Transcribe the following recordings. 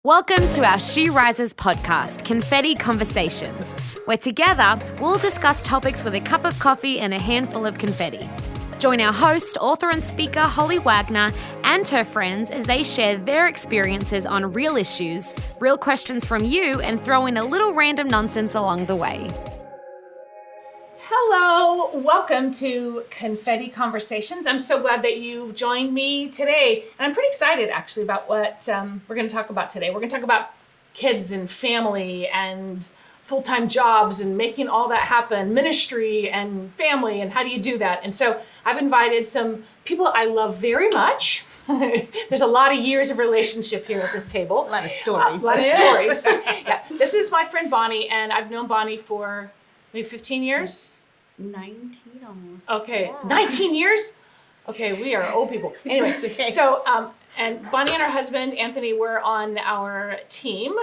Welcome to our She Rises podcast, Confetti Conversations, where together we'll discuss topics with a cup of coffee and a handful of confetti. Join our host, author and speaker Holly Wagner and her friends as they share their experiences on real issues, real questions from you, and throw in a little random nonsense along the way. Hello, welcome to Confetti Conversations. I'm so glad that you joined me today. And I'm pretty excited actually about what we're going to talk about today. We're going to talk about kids and family and full-time jobs and making all that happen, ministry and family, and how do you do that? And so I've invited some people I love very much. There's a lot of years of relationship here at this table. A lot of stories. A lot of stories. Yeah. This is my friend Bonnie, and I've known Bonnie for maybe 15 years? 19 almost. Okay, Yeah. 19 years? Okay, we are old people. Anyway, okay. So, and Bonnie and her husband, Anthony, were on our team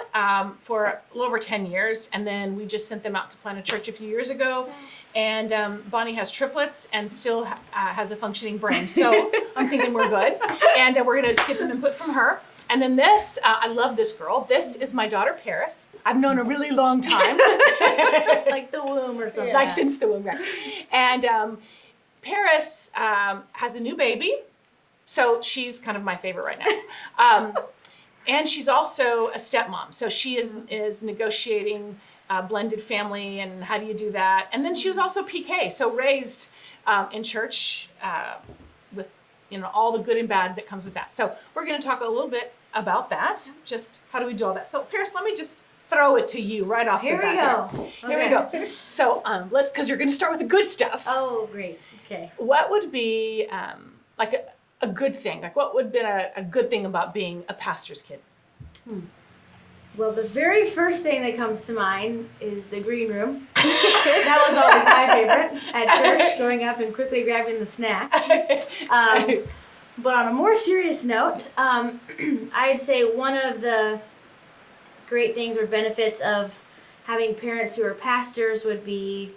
for a little over 10 years. And then we just sent them out to plant a church a few years ago. And Bonnie has triplets and still has a functioning brain. So I'm thinking we're good. And we're going to get some input from her. And then this, I love this girl. This is my daughter, Paris. I've known a really long time. Like the womb or something. Like since the womb, right? And Paris has a new baby. So she's kind of my favorite right now. And she's also a stepmom. So she is negotiating blended family and how do you do that. And then she was also PK, so raised in church with all the good and bad that comes with that. So we're going to talk a little bit about that. Just how do we do all that? So Paris, let me just throw it to you right off the bat. Here we go. So because you're going to start with the good stuff. Oh, great. Okay. What would be like a good thing? Like what would have been a good thing about being a pastor's kid? Well, the very first thing that comes to mind is the green room. That was always my favorite at church, growing up and quickly grabbing the snacks. But on a more serious note, I'd say one of the great things or benefits of having parents who are pastors would be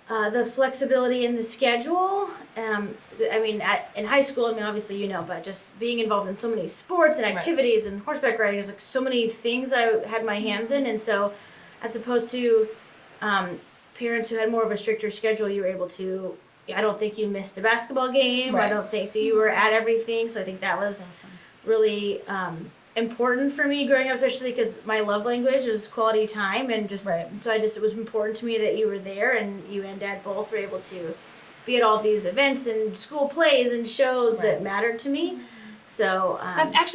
the flexibility in the schedule. In high school, obviously but just being involved in so many sports and activities and horseback riding, there's like so many things I had my hands in. And so as opposed to parents who had more of a stricter schedule, you were able to, I don't think you missed a basketball game. Right. I don't think so. You were at everything. So I think that was awesome. Really important for me growing up, especially because my love language was quality time, and just so it was important to me that you were there, and you and Dad both were able to be at all these events and school plays and shows that mattered to me. So that's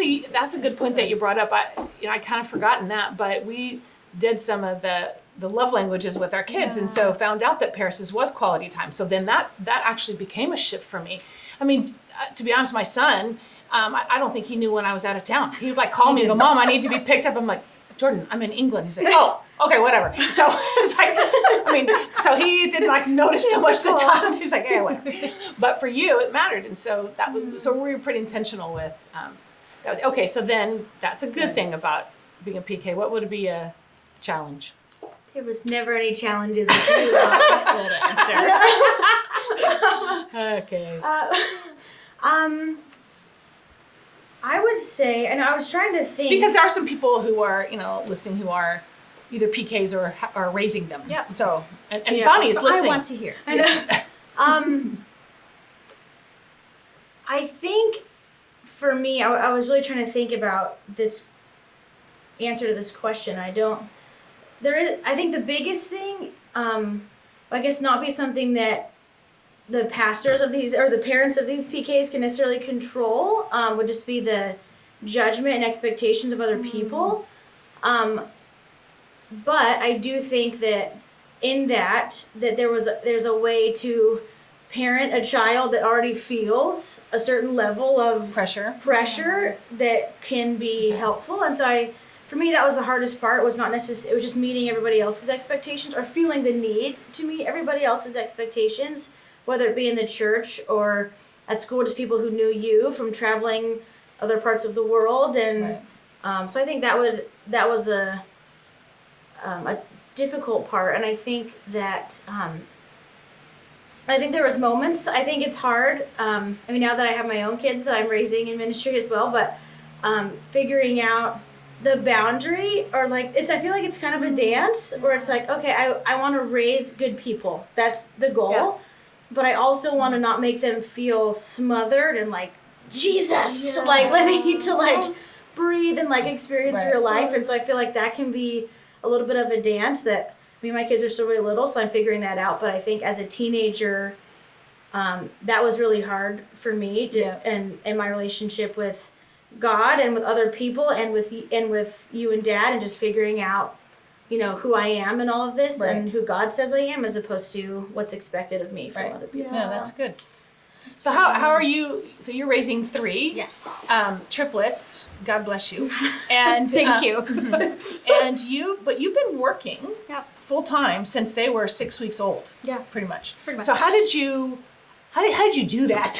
a good point that you brought up. I kind of forgotten that, but we did some of the love languages with our kids, and so found out that Paris's was quality time. So then that actually became a shift for me. To be honest, my son, I don't think he knew when I was out of town. He would call me and go, "Mom, I need to be picked up." I'm like, "Jordan, I'm in England." He's like, "Oh, okay, whatever." So it was so he didn't notice so much the time. He's like, "Yeah, whatever." But for you, it mattered, and so so we were pretty intentional with. Okay, so then that's a good thing about being a PK. What would be a challenge? there was never any challenges with you. Good answer. Okay. I would say, and I was trying to think. Because there are some people who are, listening who are either PKs or are raising them. Yep. So, and Bonnie is listening. I want to hear. I think for me, I was really trying to think about this answer to this question. I think the biggest thing, I guess not be something that the pastors of these or the parents of these PKs can necessarily control, would just be the judgment and expectations of other people. But I do think that in that there's a way to parent a child that already feels a certain level of pressure that can be helpful. And so for me, that was the hardest part. Was not necessarily, it was just meeting everybody else's expectations or feeling the need to meet everybody else's expectations, whether it be in the church or at school, just people who knew you from traveling other parts of the world. And so I think that was a difficult part. And I think that there was moments. I think it's hard. Now that I have my own kids that I'm raising in ministry as well, but figuring out the boundary, or like I feel like it's kind of a dance where it's like, okay, I want to raise good people. That's the goal. Yeah. But I also want to not make them feel smothered and like, Jesus, like they need to like breathe and like experience real life. And so I feel like that can be a little bit of a dance that me and my kids are still really little, so I'm figuring that out. But I think as a teenager, that was really hard for me and my relationship with God and with other people and with you and Dad, and just figuring out, you know, who I am in all of this and who God says I am, as opposed to what's expected of me from other people. Yeah, that's good. So how are you? So you're raising 3. Yes. Triplets. God bless you. And Thank you. and you've been working full time since they were 6 weeks old. Yeah. Pretty much. Pretty much. So how did you do that?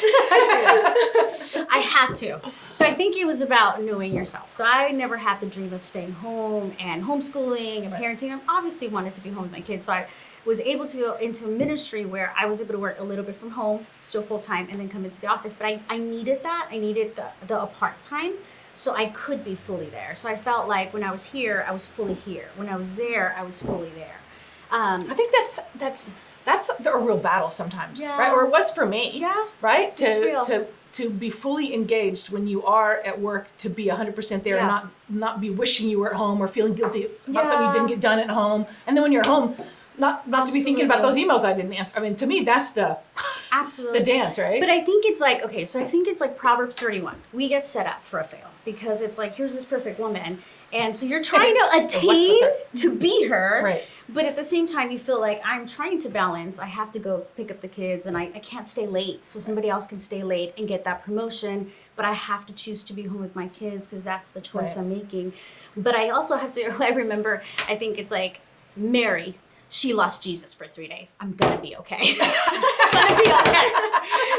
I had to. So I think it was about knowing yourself. So I never had the dream of staying home and homeschooling and parenting. I obviously wanted to be home with my kids. So I was able to go into a ministry where I was able to work a little bit from home, still full time, and then come into the office. But I needed that. I needed the apart time so I could be fully there. So I felt like when I was here, I was fully here. When I was there, I was fully there. I think that's a real battle sometimes, right? Or it was for me. Yeah. Right? It's real. To be fully engaged when you are at work, to be 100% there, and not be wishing you were at home or feeling guilty about something you didn't get done at home. And then when you're home, not to be thinking about those emails I didn't answer. I mean, to me, that's the dance, right? But I think it's like, okay, so I think it's like Proverbs 31. We get set up for a fail because it's like, here's this perfect woman. And so you're trying to attain to be her. Right. But at the same time, you feel like I'm trying to balance. I have to go pick up the kids and I can't stay late. So somebody else can stay late and get that promotion. But I have to choose to be home with my kids because that's the choice I'm making. But I also have to, I remember, I think it's like Mary. She lost Jesus for 3 days. I'm gonna be okay. I'm gonna be okay.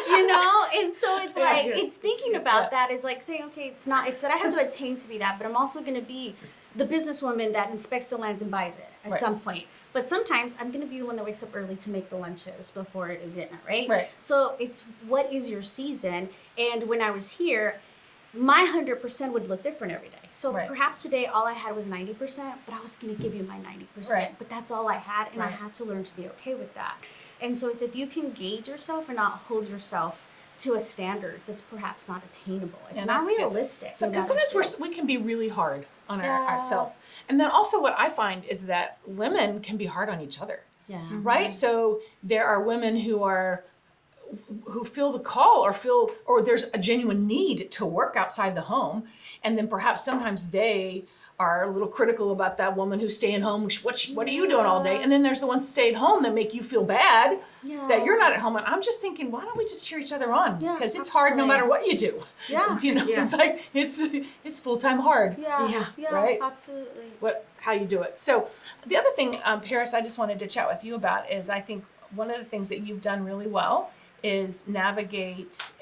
You know? And so it's like, it's thinking about that is like saying, okay, it's that I have to attain to be that, but I'm also gonna be the businesswoman that inspects the lands and buys it at some point. But sometimes I'm gonna be the one that wakes up early to make the lunches before it is dinner, right? So it's what is your season? And when I was here, my 100% would look different every day. So perhaps today all I had was 90%, but I was going to give you my 90%. But that's all I had, and I had to learn to be okay with that. And so it's if you can gauge yourself and not hold yourself to a standard that's perhaps not attainable. It's not realistic. Because sometimes we can be really hard on ourselves. And then also what I find is that women can be hard on each other. Yeah. Right? So there are women who feel the call or there's a genuine need to work outside the home. And then perhaps sometimes they are a little critical about that woman who's staying home. What are you doing all day? And then there's the ones that stayed home that make you feel bad that you're not at home. And I'm just thinking, why don't we just cheer each other on? Because it's hard no matter what you do. Yeah. You know, it's like, it's full-time hard. Yeah. Right? Absolutely. How you do it. So the other thing, Paris, I just wanted to chat with you about is I think one of the things that you've done really well is navigate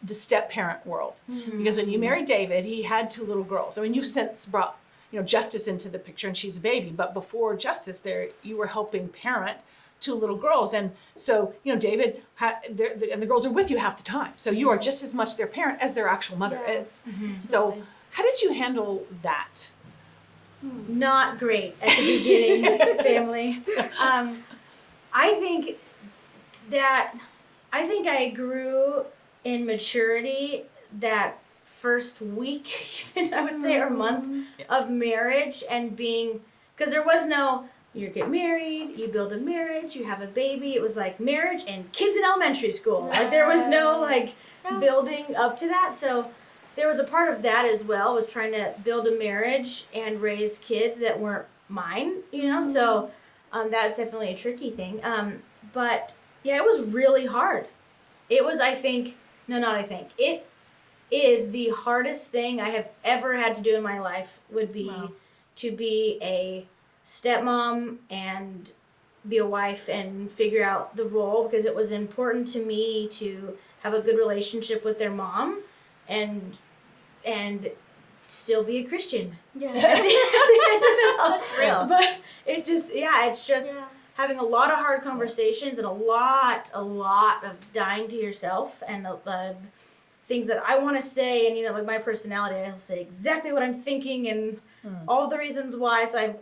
the step-parent world. Because when you married David, he had 2 little girls. I mean, you've since brought, Justice into the picture, and she's a baby. But before Justice, you were helping parent 2 little girls. And so, David, and the girls are with you half the time. So you are just as much their parent as their actual mother is. So how did you handle that? Not great at the beginning, family. I think I grew in maturity that first week, even I would say, or month of marriage, and because there was no, you get married, you build a marriage, you have a baby. It was like marriage and kids in elementary school. Like there was no building up to that. So there was a part of that as well, was trying to build a marriage and raise kids that weren't mine, So that's definitely a tricky thing. But yeah, it was really hard. It was, it is the hardest thing I have ever had to do in my life would be to be a stepmom and be a wife and figure out the role, because it was important to me to have a good relationship with their mom and still be a Christian. Yeah. That's real. But it's just having a lot of hard conversations and a lot of dying to yourself and things that I want to say, and like my personality, I'll say exactly what I'm thinking and all the reasons why. So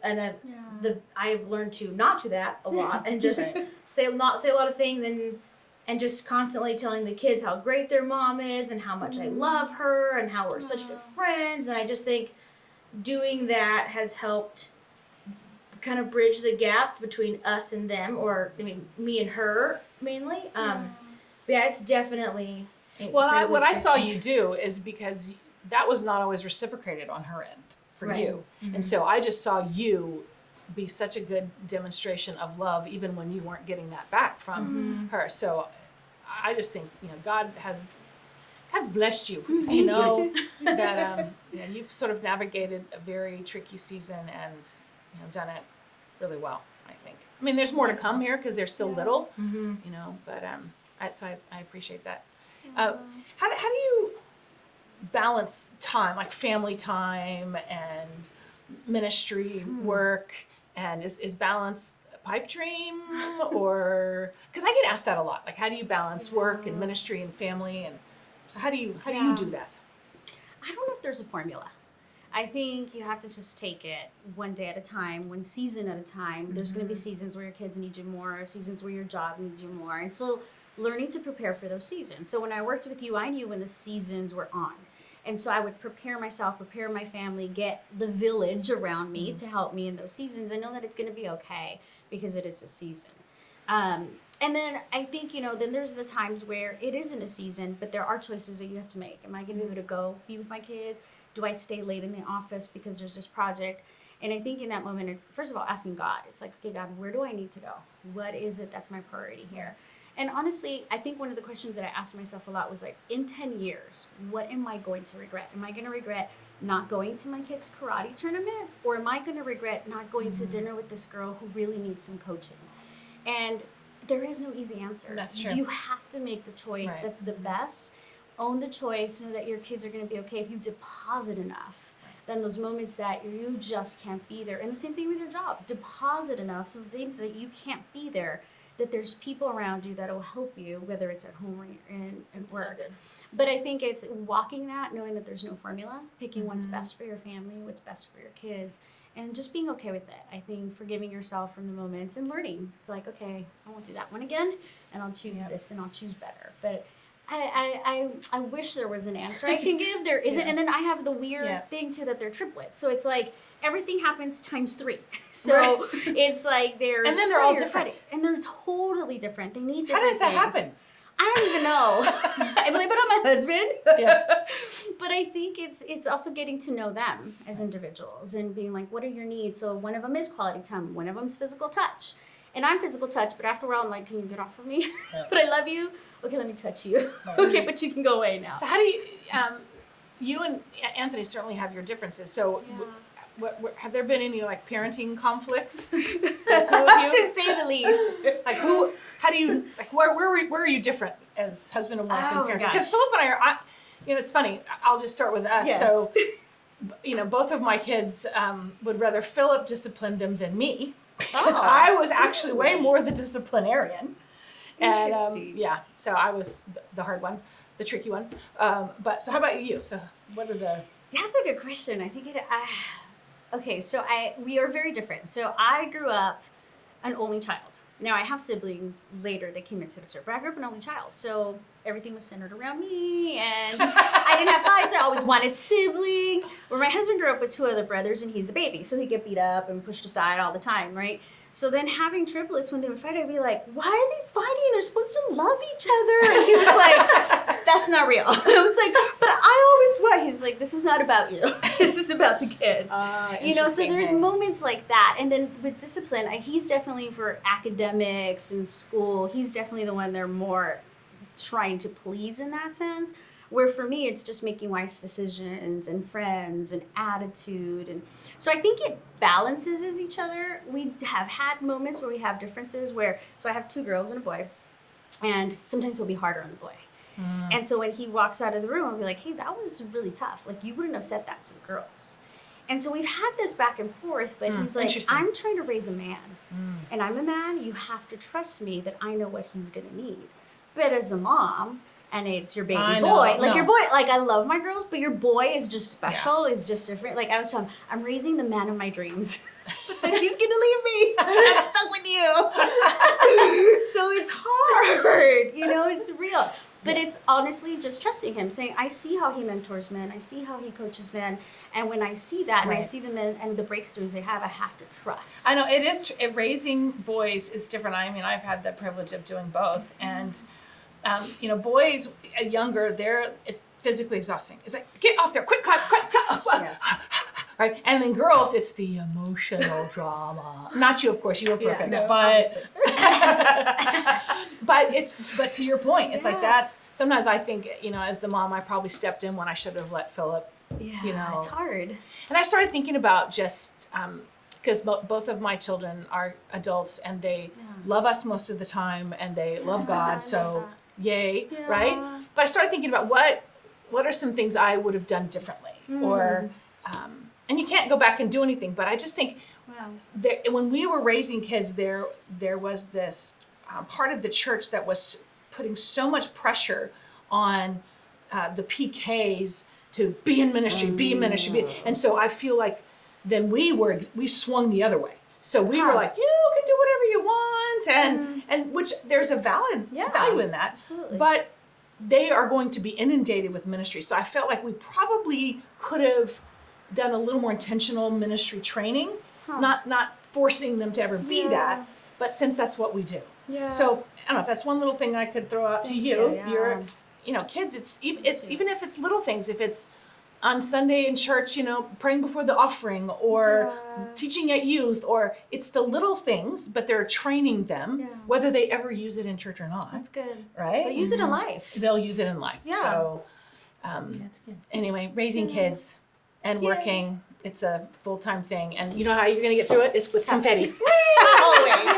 I've learned to not do that a lot and just say a lot of things and just constantly telling the kids how great their mom is and how much I love her and how we're such good friends. And I just think doing that has helped kind of bridge the gap between us and them, or me and her mainly. But yeah, it's definitely. Well, what I saw you do is because that was not always reciprocated on her end for you. And so I just saw you be such a good demonstration of love even when you weren't getting that back from her. So I just think, God's blessed you, that you've sort of navigated a very tricky season and done it really well, I think. I mean, there's more to come here because they're still little, but I appreciate that. How do you balance time, like family time and ministry work, and is balance a pipe dream, or because I get asked that a lot, like how do you balance work and ministry and family, and so how do you do that? I don't know if there's a formula. I think you have to just take it one day at a time, one season at a time. There's going to be seasons where your kids need you more, seasons where your job needs you more. And so learning to prepare for those seasons. So when I worked with you, I knew when the seasons were on. And so I would prepare myself, prepare my family, get the village around me to help me in those seasons and know that it's going to be okay because it is a season. And then I think, then there's the times where it isn't a season, but there are choices that you have to make. Am I going to be able to go be with my kids? Do I stay late in the office because there's this project? And I think in that moment, it's first of all asking God. It's like, okay, God, where do I need to go? What is it that's my priority here? And honestly, I think one of the questions that I asked myself a lot was like, in 10 years, what am I going to regret? Am I going to regret not going to my kid's karate tournament? Or am I going to regret not going to dinner with this girl who really needs some coaching? And there is no easy answer. That's true. You have to make the choice that's the best. Own the choice. Know that your kids are going to be okay if you deposit enough. Then those moments that you just can't be there. And the same thing with your job. Deposit enough so the things that you can't be there, that there's people around you that will help you, whether it's at home or in work. So but I think it's walking that, knowing that there's no formula, picking what's best for your family, what's best for your kids, and just being okay with it. I think forgiving yourself from the moments and learning. It's like, okay, I won't do that one again, and I'll choose this, and I'll choose better. But I wish there was an answer I can give. There isn't. And then I have the weird thing, too, that they're triplets. So it's like, everything happens times 3. So it's like there's... And then they're all different. And they're totally different. They need different How does that things. happen? I don't even know. I blame it on my husband. Yeah. But I think it's also getting to know them as individuals and being like, what are your needs? So one of them is quality time. One of them is physical touch. And I'm physical touch, but after a while, I'm like, can you get off of me? But I love you. Okay, let me touch you. Okay, but you can go away now. So how do you... you and Anthony certainly have your differences. So... What, have there been any like parenting conflicts? The two of you? To say the least. Like how do you, like where are you different as husband and wife and parenting? Because Philip and I are, it's funny, I'll just start with us. Yes. So, both of my kids would rather Philip discipline them than me. Because I was actually way more the disciplinarian. And so I was the hard one, the tricky one. But so how about you? So what are the... That's a good question. I think okay, so we are very different. So I grew up an only child. Now I have siblings later that came into the picture, but I grew up an only child. So everything was centered around me, and I didn't have fights. I always wanted siblings. Where my husband grew up with 2 other brothers, and he's the baby, so he'd get beat up and pushed aside all the time, right? So then having triplets, when they would fight, I'd be like, why are they fighting? They're supposed to love each other. And he was like, that's not real. And I was like, but I always want. He's like, this is not about you. This is about the kids. So there's moments like that. And then with discipline, he's definitely for academics and school. He's definitely the one they're more trying to please in that sense. Where for me, it's just making wise decisions and friends and attitude. And so I think it balances as each other. We have had moments where we have differences so I have 2 girls and a boy, and sometimes it'll be harder on the boy. And so when he walks out of the room, I'll be like, hey, that was really tough. Like, you wouldn't have said that to the girls. And so we've had this back and forth, but he's like, I'm trying to raise a man. And I'm a man. You have to trust me that I know what he's going to need. But as a mom, and it's your baby I boy. know, Like no. your boy, like I love my girls, but your boy is just special, is just different. Like I was telling him, I'm raising the man of my dreams. But then he's gonna leave me. I'm stuck with you. So it's hard, it's real. But it's honestly just trusting him, saying, I see how he mentors men, I see how he coaches men, and when I see that and I Right. see the men and the breakthroughs they have, I have to trust. I know it is. Raising boys is different. I mean, I've had the privilege of doing both, and boys younger, it's physically exhausting. It's like, get off there, quick, clap, quick, Yes. right? And then girls, it's the emotional drama. Not you, of course. You were perfect, no, but but to your point, it's like Yeah. that's sometimes I think as the mom, I probably stepped in when I should have let Philip. Yeah, it's hard. And I started thinking about just because both of my children are adults and they love us most of the time and they love God, so yay, Yeah. right? But I started thinking about what are some things I would have done differently, or and you can't go back and do anything. But I just think when we were raising kids, there was this part of the church that was putting so much pressure on the PKs to be in ministry, and so I feel like then we swung the other way. So we were like, you can do whatever you want, and which there's a value in that. Absolutely. But they are going to be inundated with ministry. So I felt like we probably could have done a little more intentional ministry training, not forcing them to ever be that, but since that's what we do. Yeah. So I don't know if that's one little thing I could throw out to you. Yeah. You're, kids. It's even if it's little things. If it's on Sunday in church, praying before the offering, or teaching at youth, or it's the little things, but they're training them, whether they ever use it in church or not. That's good. Right? They'll use it in life. They'll use it in life. Yeah. So, That's good. anyway, raising kids and working, it's a full-time thing. And you know how you're going to get through it? It's with confetti. Always.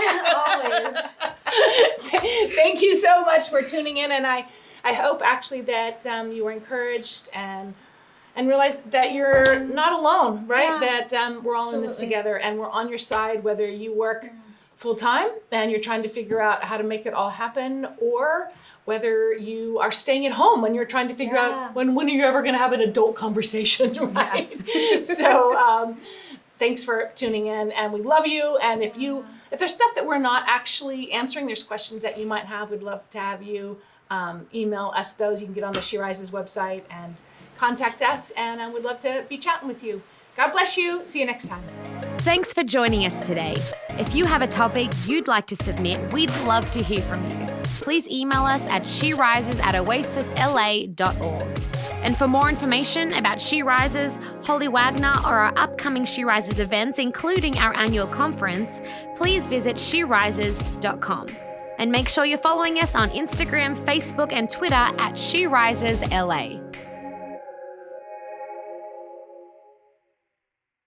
Thank you so much for tuning in. And I hope actually that you were encouraged and realize that you're not alone, right? Yeah. That we're all in this Absolutely. together and we're on your side, whether you work full-time and you're trying to figure out how to make it all happen, or whether you are staying at home and you're trying to figure out when are you ever going to have an adult conversation, right? So thanks for tuning in, and we love you. And if there's stuff that we're not actually answering, there's questions that you might have, we'd love to have you email us those. You can get on the She Rises website and contact us, and we'd love to be chatting with you. God bless you. See you next time. Thanks for joining us today. If you have a topic you'd like to submit, we'd love to hear from you. Please email us at sherises@oasisla.org. And for more information about She Rises, Holly Wagner, or our upcoming She Rises events, including our annual conference, please visit sherises.com. And make sure you're following us on Instagram, Facebook, and Twitter at She Rises LA.